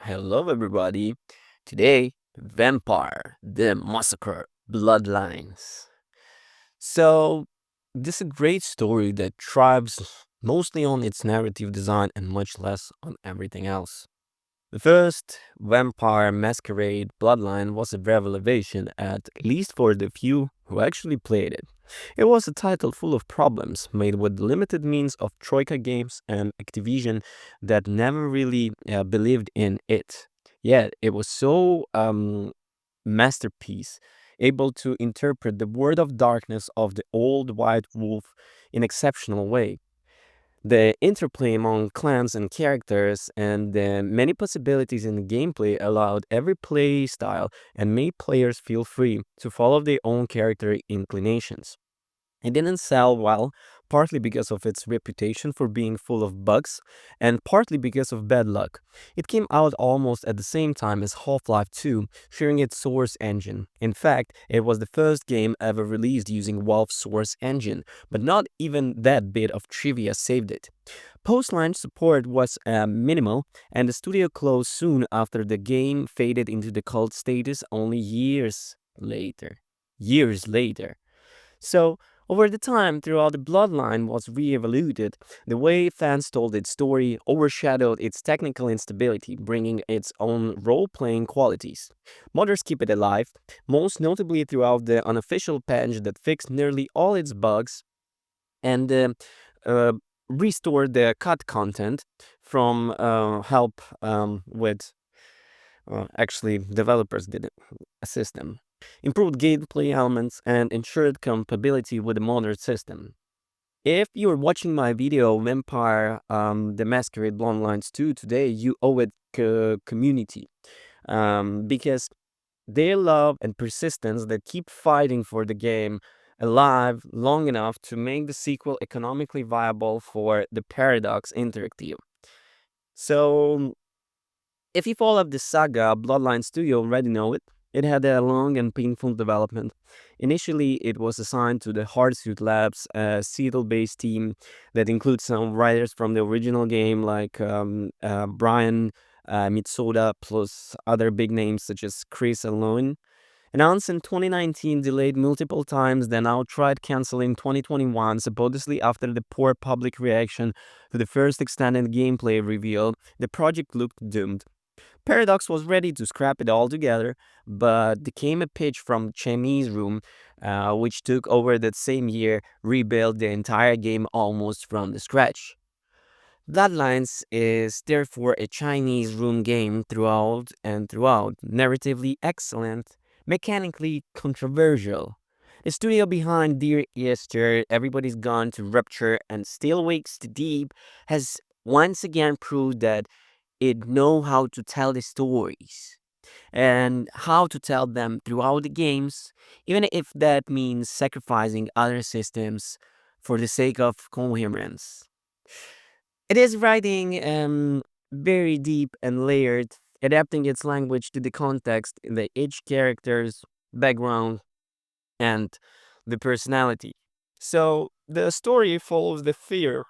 Hello, everybody. Today, Vampire, the Massacre, Bloodlines. So, this is a great story that thrives mostly on its narrative design and much less on everything else. The first Vampire Masquerade Bloodline was a revelation, at least for the few who actually played it. It was a title full of problems, made with limited means of Troika Games and Activision that never really believed in it. Yet it was so masterpiece, able to interpret the word of darkness of the old white wolf in exceptional way. The interplay among clans and characters and the many possibilities in the gameplay allowed every play style and made players feel free to follow their own character inclinations. It didn't sell well, partly because of its reputation for being full of bugs, and partly because of bad luck. It came out almost at the same time as Half-Life 2, sharing its source engine. In fact, it was the first game ever released using Valve's source engine, but not even that bit of trivia saved it. Post-launch support was minimal, and the studio closed soon after the game faded into the cult status only years later. Years later. So, over the time, throughout the Bloodline was re-evaluated, the way fans told its story overshadowed its technical instability, bringing its own role-playing qualities. Modders keep it alive, most notably throughout the unofficial patch that fixed nearly all its bugs and uh, restored the cut content from help with actually developers did it, assist them, improved gameplay elements, and ensured compatibility with the modern system. If you're watching my video Vampire the Masquerade Bloodlines 2 today, you owe it community because their love and persistence that keep fighting for the game alive long enough to make the sequel economically viable for the Paradox Interactive. So if you followed the saga, Bloodlines 2, you already know it. It had a long and painful development. Initially, it was assigned to the Hardsuit Labs, a Seattle-based team that includes some writers from the original game, like Brian Mitsoda, plus other big names such as Chris Alone. Announced in 2019, delayed multiple times, then outright canceled in 2021, supposedly after the poor public reaction to the first extended gameplay reveal, the project looked doomed. Paradox was ready to scrap it altogether, but there came a pitch from Chinese Room, which took over that same year, rebuilt the entire game almost from the scratch. Bloodlines is therefore a Chinese Room game throughout and throughout, narratively excellent, mechanically controversial. The studio behind Dear Esther, Everybody's Gone to Rupture, and Still Wakes the Deep has once again proved that it know how to tell the stories and how to tell them throughout the games, even if that means sacrificing other systems for the sake of coherence. It is writing very deep and layered, adapting its language to the context in the each character's background and the personality. So the story follows the fear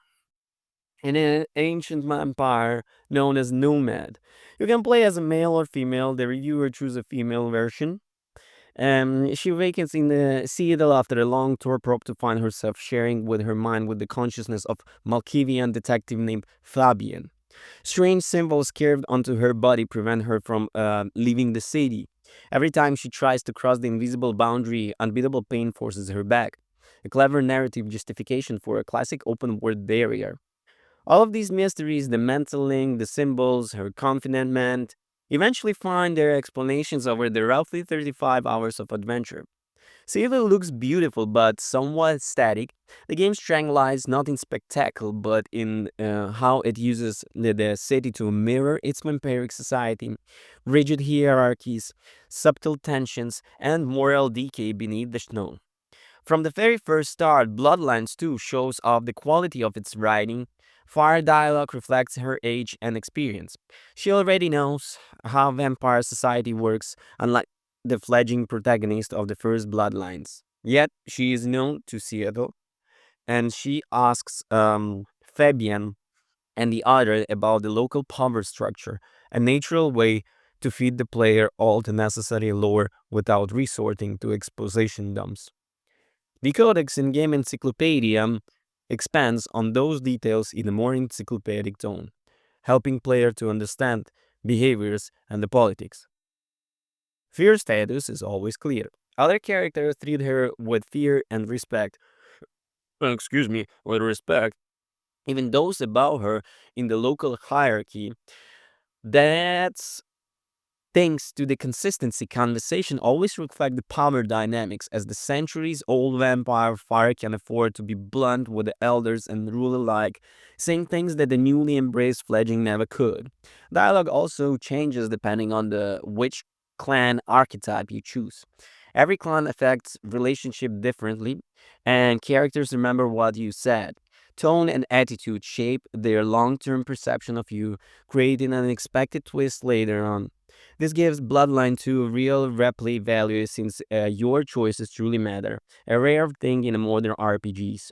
in an ancient vampire known as Nomad. You can play as a male or female. The reviewer chooses a female version. She awakens in the Seattle after a long tour prop to find herself sharing with her mind with the consciousness of Malkavian detective named Fabian. Strange symbols carved onto her body prevent her from leaving the city. Every time she tries to cross the invisible boundary, unbeatable pain forces her back. A clever narrative justification for a classic open world barrier. All of these mysteries, the mental link, the symbols, her confident man, eventually find their explanations over the roughly 35 hours of adventure. Seattle looks beautiful but somewhat static. The game's strength lies not in spectacle but in how it uses the city to mirror its vampiric society, rigid hierarchies, subtle tensions, and moral decay beneath the snow. From the very first start, Bloodlines 2 shows off the quality of its writing. Fire dialogue reflects her age and experience. She already knows how vampire society works, unlike the fledgling protagonist of the first Bloodlines. Yet, she is known to Seattle, and she asks Fabian and the other about the local power structure, a natural way to feed the player all the necessary lore without resorting to exposition dumps. The Codex in Game Encyclopedia expands on those details in a more encyclopedic tone, helping player to understand behaviors and the politics. Fear's status is always clear. Other characters treat her with fear and respect. With respect. Even those above her in the local hierarchy. That's thanks to the consistency, conversation always reflect the power dynamics, as the centuries-old vampire fire can afford to be blunt with the elders and ruler alike, saying things that the newly embraced fledgling never could. Dialogue also changes depending on the which clan archetype you choose. Every clan affects relationship differently, and characters remember what you said. Tone and attitude shape their long-term perception of you, creating an unexpected twist later on. This gives Bloodline 2 real replay value since your choices truly matter, a rare thing in modern RPGs.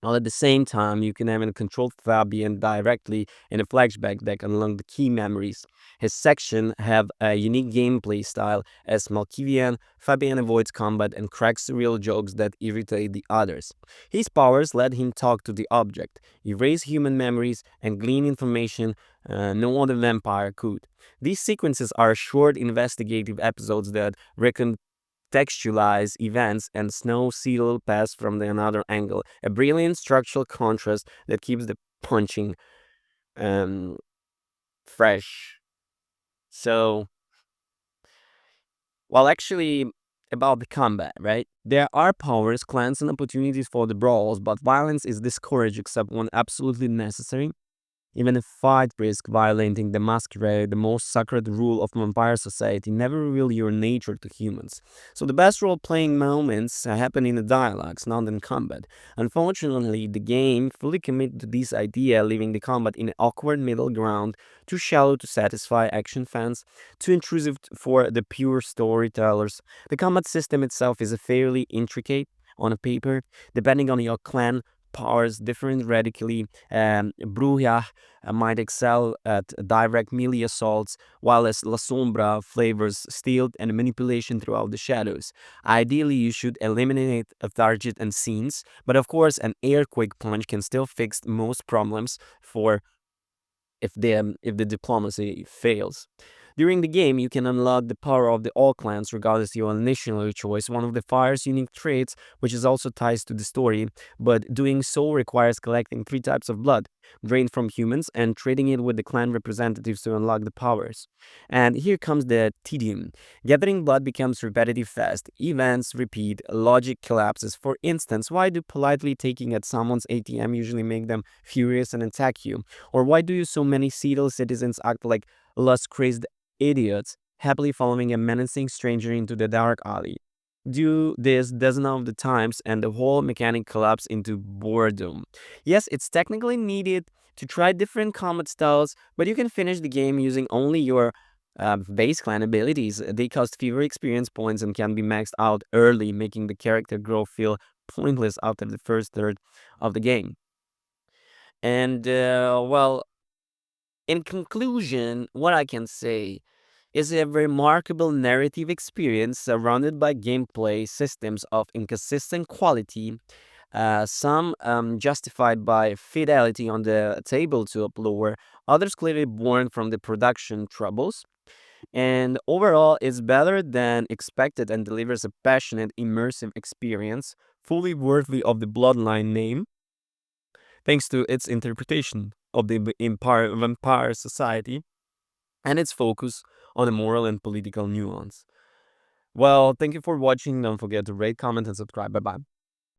While at the same time, you can even control Fabian directly in a flashback that can unlock the key memories. His section have a unique gameplay style. As Malkavian, Fabian avoids combat and cracks real jokes that irritate the others. His powers let him talk to the object, erase human memories, and glean information no other vampire could. These sequences are short investigative episodes that textualize events and snow seal pass from another angle. A brilliant structural contrast that keeps the punching um, fresh. So, well, actually, about the combat, right? There are powers, clans, and opportunities for the brawls, but violence is discouraged except when absolutely necessary. Even a fight risk violating the Masquerade, the most sacred rule of vampire society, never reveal your nature to humans. So the best role-playing moments happen in the dialogues, not in combat. Unfortunately, the game fully committed to this idea, leaving the combat in an awkward middle ground, too shallow to satisfy action fans, too intrusive for the pure storytellers. The combat system itself is fairly intricate on a paper, depending on your clan. Powers different radically. Bruja might excel at direct melee assaults, while as La Sombra flavors stealth and manipulation throughout the shadows. Ideally, you should eliminate a target and scenes, but of course, an air-quick punch can still fix most problems for if the diplomacy fails. During the game, you can unlock the power of the all clans regardless of your initial choice, one of the fire's unique traits, which is also ties to the story, but doing so requires collecting three types of blood, drained from humans, and trading it with the clan representatives to unlock the powers. And here comes the tedium. Gathering blood becomes repetitive fast, events repeat, logic collapses. For instance, why do politely taking at someone's ATM usually make them furious and attack you? Or why do so many Seattle citizens act like lust-crazed idiots, happily following a menacing stranger into the dark alley? Do this dozen of the times and the whole mechanic collapse into boredom. Yes, it's technically needed to try different combat styles, but you can finish the game using only your base clan abilities. They cost fewer experience points and can be maxed out early, making the character growth feel pointless after the first third of the game. And well, in conclusion, what I can say is a remarkable narrative experience surrounded by gameplay systems of inconsistent quality, some justified by fidelity on the tabletop lore, others clearly born from the production troubles. And overall, it's better than expected and delivers a passionate, immersive experience, fully worthy of the Bloodline name, thanks to its interpretation of the vampire society and its focus on the moral and political nuance. Well, thank you for watching. Don't forget to rate, comment, and subscribe. Bye bye.